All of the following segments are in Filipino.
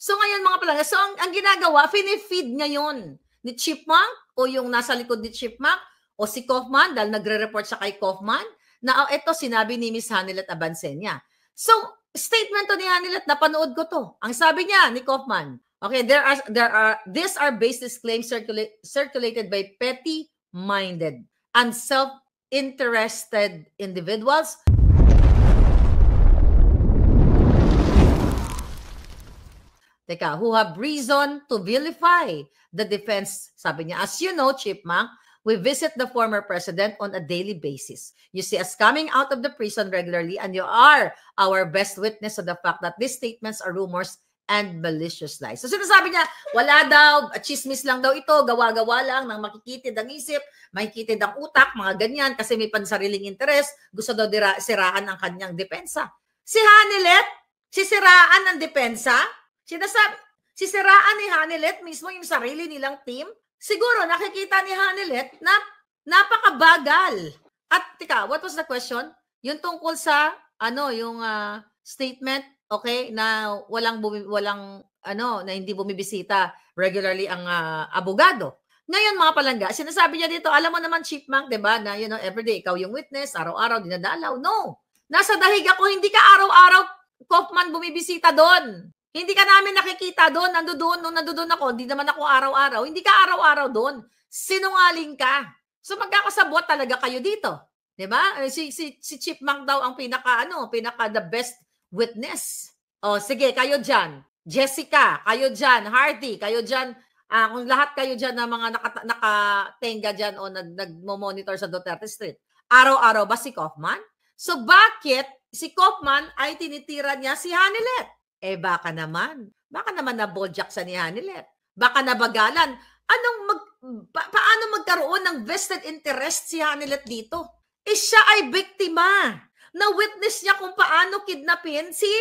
So ngayon mga palangga, so ang ginagawa, finifeed ngayon ni Chipmunk o yung nasa likod ni Chipmunk o si Kaufman dahil nagre-report siya kay Kaufman na ito sinabi ni Miss Hanilet Abansenia. So statement to ni Hanilet, napanood ko to. Ang sabi niya ni Kaufman, okay, these are baseless claims circulated by petty-minded and self-interested individuals who have reason to vilify the defense. Sabi niya, as you know, Chipmunk, we visit the former president on a daily basis. You see us coming out of the prison regularly and you are our best witness of the fact that these statements are rumors and malicious lies. So sinasabi niya, wala daw, chismis lang daw ito, gawa-gawa lang ng makikitid ang isip, makikitid ang utak, mga ganyan, kasi may pansariling interes, gusto daw siraan ang kanyang depensa. Si Hanilet, sisiraan ang depensa? Sisiraan ni Hanilet mismo yung sarili nilang team? Siguro nakikita ni Hanilet na napakabagal. At tika, what was the question? Yung tungkol sa yung statement, okay, na na hindi bumibisita regularly ang abogado. Ngayon mga palangga, sinasabi niya dito, alam mo naman Chipmunk, 'di ba, na everyday ikaw yung witness, araw-araw dinadalaw. No. Nasa dahig ako, hindi ka araw-araw Kaufman bumibisita doon. Hindi ka namin nakikita doon, nandoon ako, hindi naman ako araw-araw. Hindi ka araw-araw doon. Sinungaling ka. So magkakasabot talaga kayo dito. 'Di ba? Si Chipmunk daw ang pinaka the best witness. O sige, kayo diyan. Jessica, kayo diyan, Hardy, kayo diyan. Kung lahat kayo diyan na mga nakatenga diyan o nagmo-monitor sa Duterte Street. Araw-araw ba si Kaufman? So bakit si Kaufman ay tinitira niya si Hanilet? Baka naman na-boljak sa ni Hanilet. Baka nabagalan. Paano magkaroon ng vested interest si Hanilet dito? Siya ay biktima. Na-witness niya kung paano kidnapin si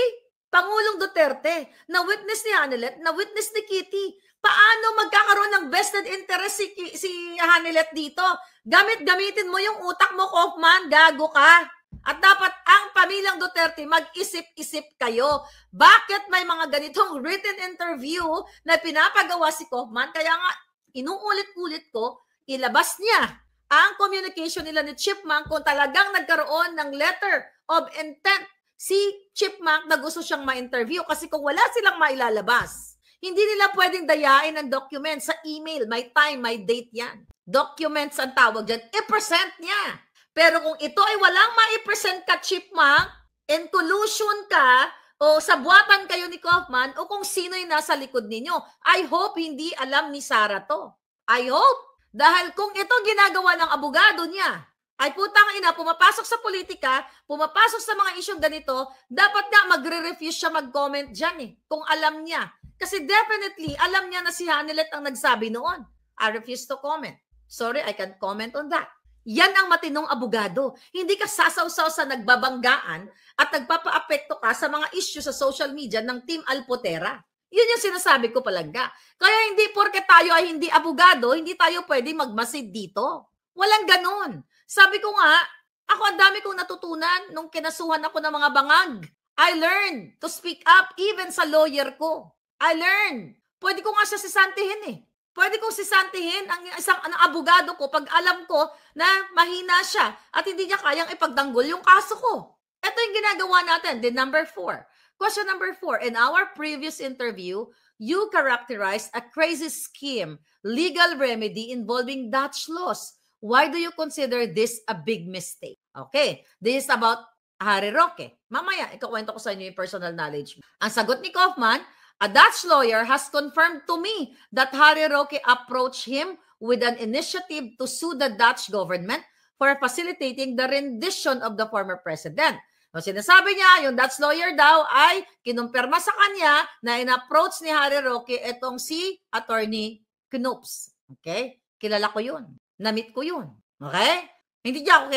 Pangulong Duterte. Na-witness ni Hanilet, na-witness ni Kitty. Paano magkakaroon ng vested interest si Hanilet dito? Gamitin mo yung utak mo, Kaufman. Gago ka. At dapat ang pamilyang Duterte mag-isip-isip kayo. Bakit may mga ganitong written interview na pinapagawa si Kaufman? Kaya nga, inuulit-ulit ko, ilabas niya ang communication nila ni Chipmunk kung talagang nagkaroon ng letter of intent si Chipmunk na gusto siyang ma-interview. Kasi kung wala silang mailalabas, hindi nila pwedeng dayain ang document sa email. May time, may date yan. Documents ang tawag dyan. I-present niya. Pero kung ito ay walang ma-present ka, Chipmunk, in collusion ka, o sabuatan kayo ni Kaufman, o kung sino yung nasa likod ninyo, I hope hindi alam ni Sara to. I hope. Dahil kung ito ginagawa ng abogado niya, ay putang ina, pumapasok sa politika, pumapasok sa mga isyong ganito, dapat nga magre-refuse siya mag-comment dyan kung alam niya. Kasi definitely, alam niya na si Hanilet ang nagsabi noon. I refuse to comment. Sorry, I can't comment on that. Yan ang matinong abogado. Hindi ka sasaw-saw sa nagbabanggaan at nagpapa-apekto ka sa mga issue sa social media ng Team Alpotera. Yun yung sinasabi ko palangga. Kaya hindi porke tayo ay hindi abogado, hindi tayo pwede magmasid dito. Walang ganon. Sabi ko nga, ako ang dami kong natutunan nung kinasuhan ako ng mga bangag. I learned to speak up even sa lawyer ko. I learned. Pwede ko nga siya sisantihin Pwede kong sisantihin ang abogado ko pag alam ko na mahina siya at hindi niya kayang ipagdanggol yung kaso ko. Ito yung ginagawa natin. The number 4. Question number 4. In our previous interview, you characterized a crazy scheme, legal remedy involving Dutch laws. Why do you consider this a big mistake? Okay. This is about Harry Roque. Mamaya, ikakwento ko sa inyo yung personal knowledge. Ang sagot ni Kaufman, a Dutch lawyer has confirmed to me that Harry Roque approached him with an initiative to sue the Dutch government for facilitating the rendition of the former president. So, sinasabi niya, yung Dutch lawyer daw ay kinumpirma sa kanya na in-approach ni Harry Roque itong si Attorney Knoops. Okay? Kilala ko yun. Na-meet ko yun. Okay? Hindi niya ako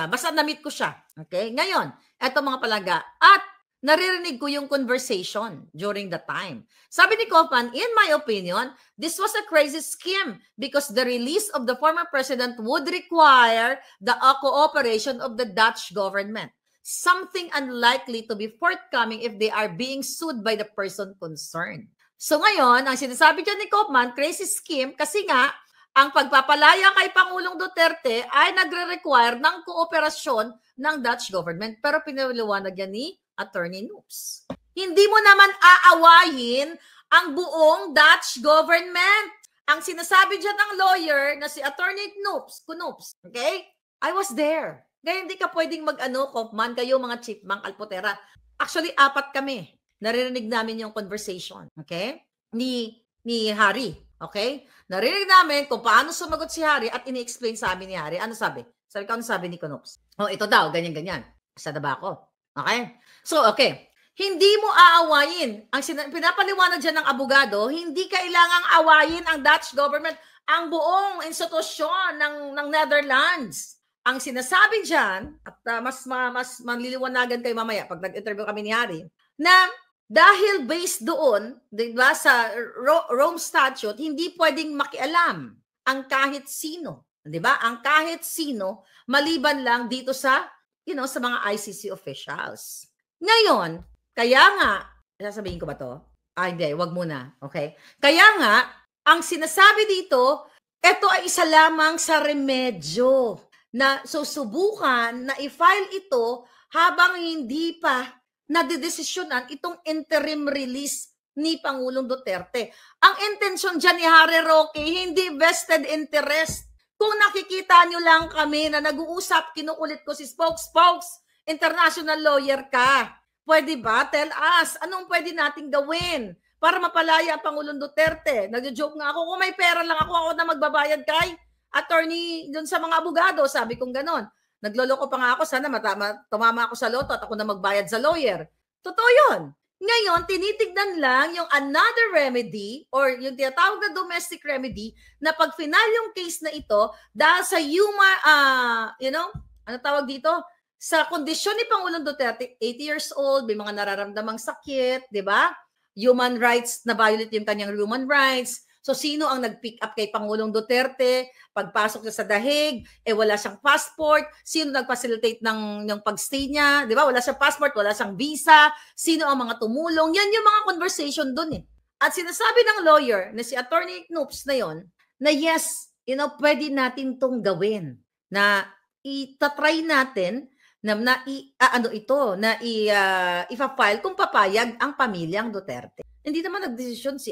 basta na-meet ko siya. Okay? Ngayon, eto mga palangga. At naririnig ko yung conversation during the time. Sabi ni Kaufman, in my opinion, this was a crazy scheme because the release of the former president would require the cooperation of the Dutch government. something unlikely to be forthcoming if they are being sued by the person concerned. So ngayon, ang sinasabi dyan ni Kaufman, crazy scheme, kasi nga, ang pagpapalaya kay Pangulong Duterte ay nagre-require ng kooperasyon ng Dutch government. Pero pinaliwanag yan ni Attorney Noops. Hindi mo naman aawayin ang buong Dutch government. Ang sinasabi dyan ng lawyer na si Attorney Noops, okay? I was there. Kaya hindi ka pwedeng mag-ano, Kaufman, kayo mga chipmunk, alpotera. Actually, 4 kami. Naririnig namin yung conversation, okay? Ni Harry, okay? Narinig namin kung paano sumagot si Harry at ini-explain sa amin ni Harry. Ano sabi? Sabi ko, ano sabi ni Kunops? Oh, ito daw, ganyan-ganyan. Isa na ba ako? Okay? So, okay. Hindi mo aawayin. Ang pinapaliwanag dyan ng abogado, hindi kailangang awayin ang Dutch government, ang buong institusyon ng Netherlands. Ang sinasabi dyan, at mas maliliwanagan kayo mamaya pag nag-interview kami ni Harry, na dahil based doon, diba, sa Rome Statute, hindi pwedeng makialam ang kahit sino, diba? Ang kahit sino, maliban lang dito sa, sa mga ICC officials. Ngayon, kaya nga, sasabihin ko ba to? Hindi, wag muna, okay? Kaya nga, ang sinasabi dito, ito ay isa lamang sa remedyo na susubukan na i-file ito habang hindi pa nadidesisyonan itong interim release ni Pangulong Duterte. Ang intensyon dyan ni Harry Roque, hindi vested interest. Kung nakikita nyo lang kami na nag-uusap, kinukulit ko si Spokes, international lawyer ka. Pwede ba? Tell us, anong pwede nating gawin para mapalaya ang Pangulong Duterte? Nag-joke nga ako, kung may pera lang ako na magbabayad kay attorney dun sa mga abogado, sabi kong ganon. Nagloloko pa nga ako, sana tumama ako sa loto at ako na magbayad sa lawyer. Totoo yun. Ngayon, tinitignan lang yung another remedy or yung tinatawag na domestic remedy na pag final yung case na ito dahil sa human, ano tawag dito? Sa kondisyon ni Pangulong Duterte, 80 years old, may mga nararamdamang sakit, di ba? Human rights, na-violate yung kanyang human rights. So, sino ang nag-pick up kay Pangulong Duterte? Pagpasok niya sa dahig, wala siyang passport. Sino nag-facilitate ng pag-stay niya? Di ba? Wala siyang passport, wala siyang visa. Sino ang mga tumulong? Yan yung mga conversation dun eh. At sinasabi ng lawyer na si Attorney Noops na yon, na yes, pwede natin tong gawin. Na itatry natin na i-file kung papayag ang pamilyang Duterte. Hindi naman nagdesisyon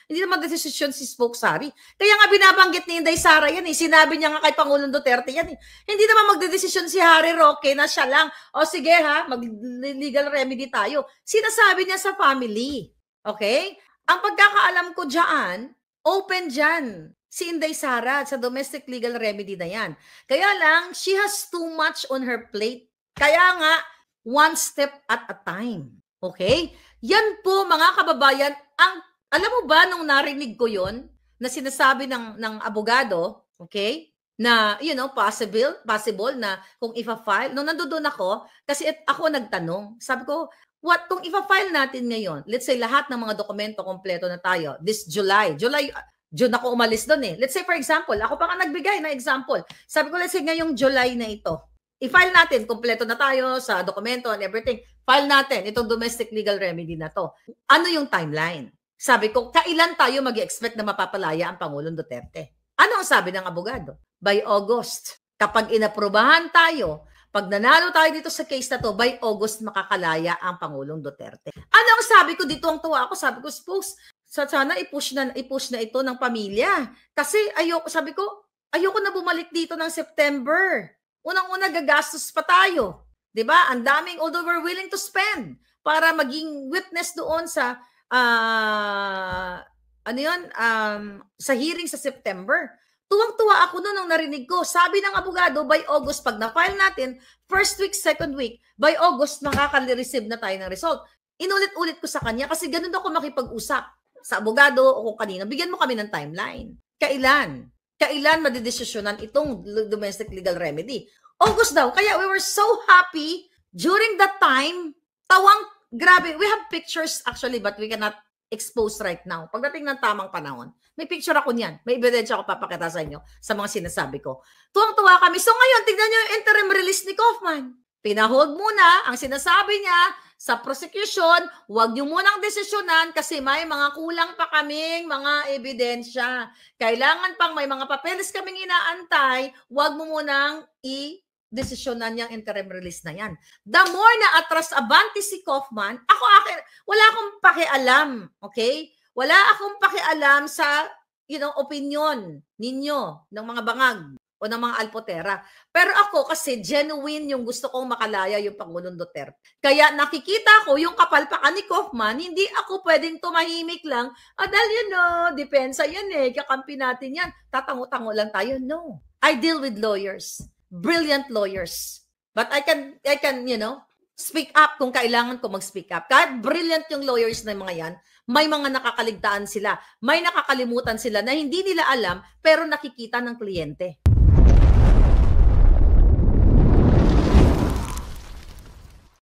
Hindi naman nagdesisyon si Spokes Harry. Kaya nga binabanggit ni Inday Sara yan eh. Sinabi niya nga kay Pangulong Duterte yan eh. Hindi naman magdedesisyon si Harry Roque na siya lang, sige ha, mag-legal remedy tayo. Sinasabi niya sa family. Okay? Ang pagkakaalam ko dyan, open dyan si Inday Sara sa domestic legal remedy na yan. Kaya lang, she has too much on her plate. Kaya nga, one step at a time. Okay? Yan po mga kababayan, alam mo ba nung narinig ko yon na sinasabi ng abogado, okay? Na, possible na kung ifa-file, nung nandoon ako, kasi ako nagtanong, sabi ko, kung ifa-file natin ngayon, let's say lahat ng mga dokumento kompleto na tayo, this June ako umalis doon eh. Let's say for example, ako pa nga nagbigay na example. Sabi ko, let's say ngayong July na ito, i-file natin, kompleto na tayo sa dokumento and everything. File natin itong domestic legal remedy na to. Ano yung timeline? Sabi ko, kailan tayo mag-expect na mapapalaya ang Pangulong Duterte? Ano ang sabi ng abogado? By August. Kapag inaprobahan tayo, pag nanalo tayo dito sa case na to, by August makakalaya ang Pangulong Duterte. Ano ang sabi ko dito? Ang tuwa ako, sabi ko, suppose, sana i-push na ito ng pamilya. Kasi ayoko na bumalik dito ng September. Unang-una, gagastos pa tayo. Diba? Ang daming, although we're willing to spend para maging witness doon sa sa hearing sa September. Tuwang-tuwa ako noon nung narinig ko. Sabi ng abogado, by August, pag na-file natin, first week, second week, by August, makaka-receive na tayo ng result. Inulit-ulit ko sa kanya kasi ganun ako makipag-usap sa abogado o kung kanino. Bigyan mo kami ng timeline. Kailan madidesisyonan itong domestic legal remedy? August daw. Kaya we were so happy during that time. Grabe. We have pictures actually but we cannot expose right now. Pagdating ng tamang panahon, may picture ako niyan. May ebidensya ako papakita sa inyo sa mga sinasabi ko. Tuwang-tuwa kami. So ngayon, tignan nyo yung interim release ni Kaufman. Pinahold muna. Ang sinasabi niya sa prosecution, huwag niyo munang desisyonan kasi may mga kulang pa kaming mga ebidensya. Kailangan pang may mga papeles kaming inaantay, huwag mo munang desisyonan yung interim release na yan. The more na atras abante si Kaufman, wala akong pakialam, okay? Wala akong pakialam sa, opinion ninyo ng mga bangag o ng mga alpotera. Pero ako kasi genuine yung gusto kong makalaya yung Pangulong Duterte. Kaya nakikita ko yung kapalpakan ni Kaufman, hindi ako pwedeng tumahimik lang. Dahil depensa yan kakampi natin yan. Tatango-tango lang tayo. No. I deal with lawyers. Brilliant lawyers. But I can, speak up kung kailangan ko mag-speak up. Kahit brilliant yung lawyers na mga yan, may mga nakakaligtaan sila. May nakakalimutan sila na hindi nila alam pero nakikita ng kliyente.